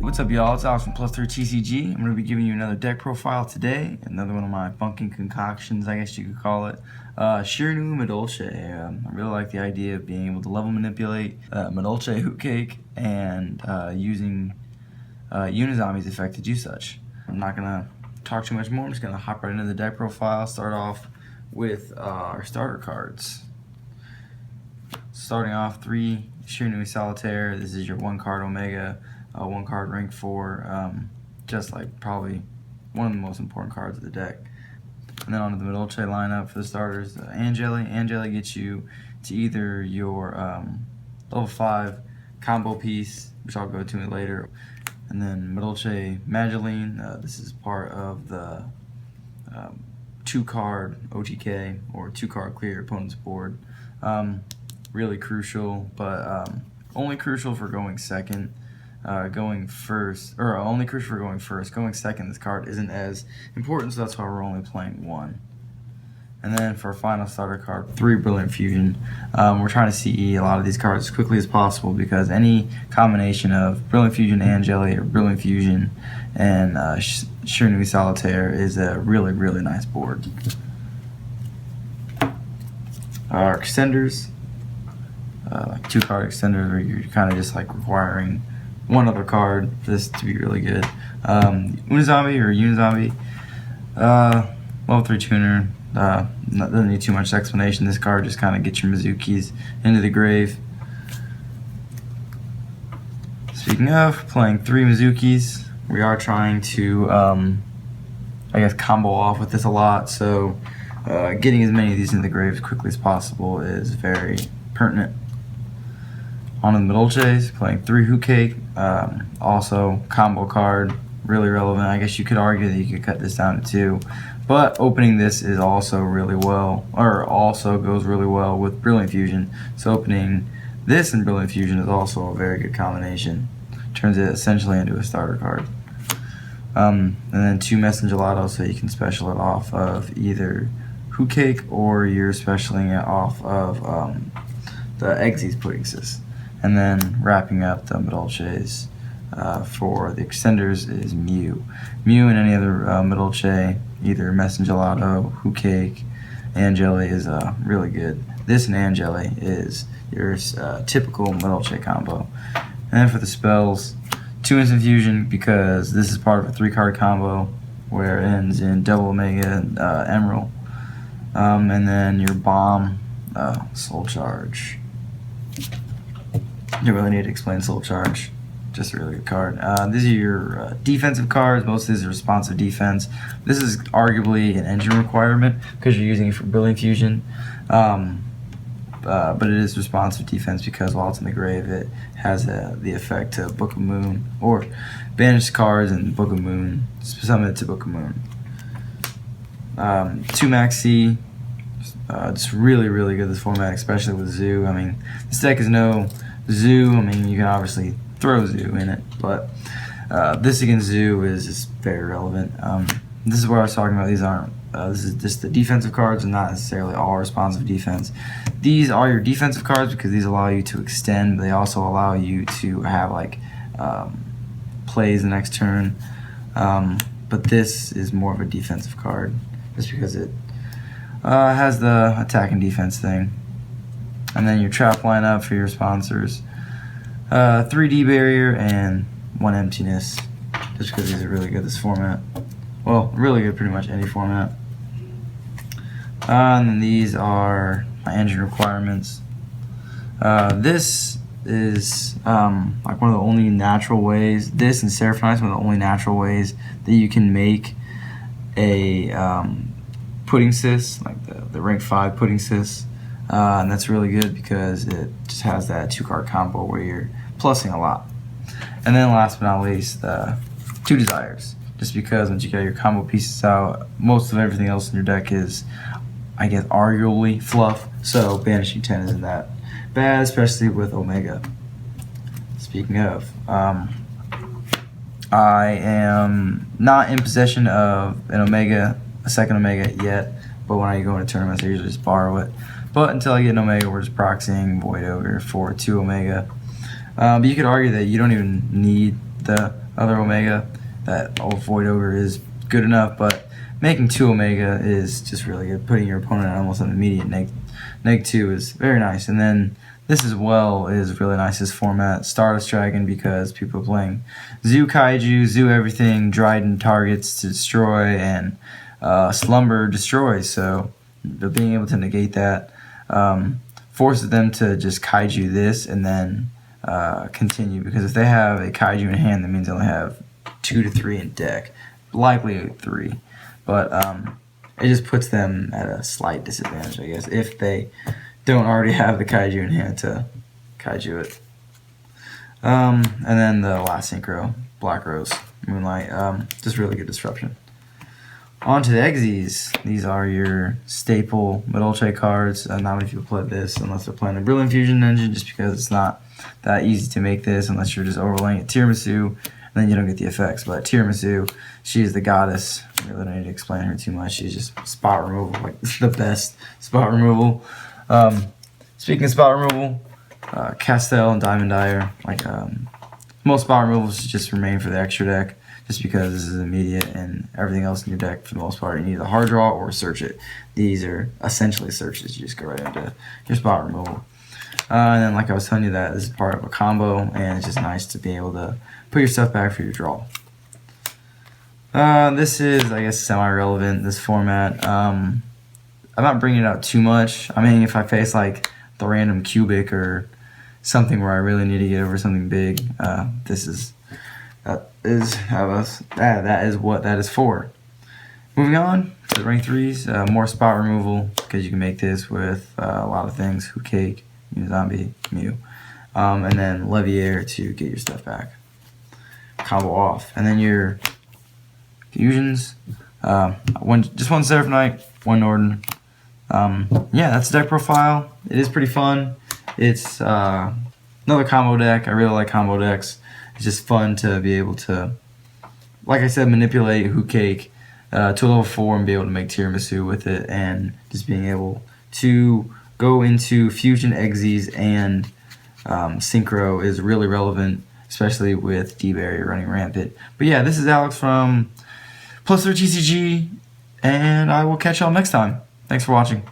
What's up, y'all? It's Alex from Plus 3 TCG. I'm going to be giving you another deck profile today. Another one of my bunking concoctions, I guess you could call it. Shiranui Madolche. I really like the idea of being able to level manipulate Madolche Hoot Cake and using Unizami's effect to do such. I'm not going to talk too much more. I'm just going to hop right into the deck profile. Start off with our starter cards. Starting off, 3 Shiranui Solitaire. This is your 1-card Omega. 1-card rank 4, just like probably one of the most important cards of the deck. And then onto the Madolche lineup for the starters. Angeli. Angeli gets you to either your level 5 combo piece, which I'll go to later, and then Madolche Madolche. This is part of the 2-card OTK, or 2-card clear opponent's board. Really crucial, but only crucial for going second. Going first, or only crucial for going first. Going second, this card isn't as important, so that's why we're only playing 1. And then for our final starter card, 3 Brilliant Fusion. We're trying to CE a lot of these cards as quickly as possible because any combination of Brilliant Fusion Angeli or Brilliant Fusion and Shiranui Solitaire is a really, really nice board. Our extenders, like 2-card extenders where you're kind of just like requiring one other card for this to be really good. Unizami, level 3 tuner. Doesn't need too much explanation. This card just kind of gets your Mizukis into the grave. Speaking of playing 3 Mizukis, we are trying to, I guess, combo off with this a lot. So getting as many of these into the grave as quickly as possible is very pertinent. On the Madolches, playing 3 Hoot Cake, also combo card, really relevant. I guess you could argue that you could cut this down to 2, but opening this is also really well, or also goes really well with Brilliant Fusion. So opening this and Brilliant Fusion is also a very good combination. Turns it essentially into a starter card. And then 2 Messengelato, so you can special it off of either Hoot Cake or you're specialing it off of the Eggsy's Puddingsis. And then wrapping up the Madolches for the extenders is Mew. Mew and any other Madolche, either Messengelato, Hoot Cake, Angeli is really good. This and Angeli is your typical Madolche combo. And then for the spells, 2 Instant Fusion because this is part of a 3-card combo where it ends in double Omega Emerald. And then your Bomb, Soul Charge. You don't really need to explain Soul Charge, just a really good card. These are your defensive cards. Most of these are responsive defense. This is arguably an engine requirement because you're using it for Brilliant Fusion. But it is responsive defense because while it's in the grave, it has the effect to Book of Moon, or banish cards and Book of Moon, summon it to Book of Moon. 2 Maxi. It's really, really good, this format, especially with Zoo. I mean, this deck is no Zoo. I mean, you can obviously throw Zoo in it, but this against Zoo is just very relevant. This is what I was talking about. These aren't, this is just the defensive cards and not necessarily all responsive defense. These are your defensive cards because these allow you to extend. They also allow you to have like plays the next turn. But this is more of a defensive card just because it has the attack and defense thing. And then your trap lineup for your sponsors. 3D barrier and 1 emptiness. Just because these are really good this format. Well, really good pretty much any format. And then these are my engine requirements. This is like one of the only natural ways, this and Seraphonize, one of the only natural ways that you can make a Puddingsis, like the rank 5 Puddingsis. And that's really good because it just has that 2-card combo where you're plussing a lot. And then last but not least, 2 Desires. Just because once you get your combo pieces out, most of everything else in your deck is, I guess, arguably fluff. So banishing 10 isn't that bad, especially with Omega. Speaking of, I am not in possession of an Omega, a second Omega yet, but when I go into tournaments, I usually just borrow it. But until I get an Omega, we're just proxying Void Ogre for 2 Omega. But you could argue that you don't even need the other Omega. That Void Ogre is good enough, but making 2 Omega is just really good. Putting your opponent at almost an immediate neg 2 is very nice. And then this as well is really nice, this format. Stardust Dragon, because people are playing Zoo Kaiju, Zoo everything, Dryden targets to destroy, and Slumber destroys. So being able to negate that forces them to just Kaiju this and then continue. Because if they have a Kaiju in hand, that means they only have 2 to 3 in deck. Likely 3. But it just puts them at a slight disadvantage, I guess, if they don't already have the Kaiju in hand to Kaiju it. And then the last synchro, Black Rose, Moonlight, just really good disruption. On to the Exes. These are your staple Madolche cards. Not many people play this unless they're playing a Brilliant Fusion engine, just because it's not that easy to make this unless you're just overlaying it Tiramisu, and then you don't get the effects. But Tiramisu, she is the goddess. I really don't need to explain her too much. She's just spot removal, like the best spot removal. Speaking of spot removal, Castell and Diamond Dyer, like most spot removals just remain for the extra deck, just because this is immediate, and everything else in your deck for the most part you need a hard draw or search it. These are essentially searches. You just go right into your spot removal. And then, like I was telling you, that this is part of a combo, and it's just nice to be able to put your stuff back for your draw. This is, I guess, semi-relevant, this format. I'm not bringing it out too much. I mean, if I face like the random cubic or something where I really need to get over something big, that is what that is for. Moving on to the rank 3s, more spot removal, because you can make this with a lot of things. Hoot Cake, Mew Zombie, Mew, and then Leviair to get your stuff back. Combo off, and then your fusions. Just one Seraph Knight, one Norden. Yeah, that's the deck profile. It is pretty fun. It's another combo deck. I really like combo decks. It's just fun to be able to, like I said, manipulate Hoot Cake to a level 4 and be able to make tiramisu with it, and just being able to go into Fusion, Exes, and Synchro is really relevant, especially with D-Barrier running rampant. But yeah, this is Alex from Plus 3 TCG, and I will catch y'all next time. Thanks for watching.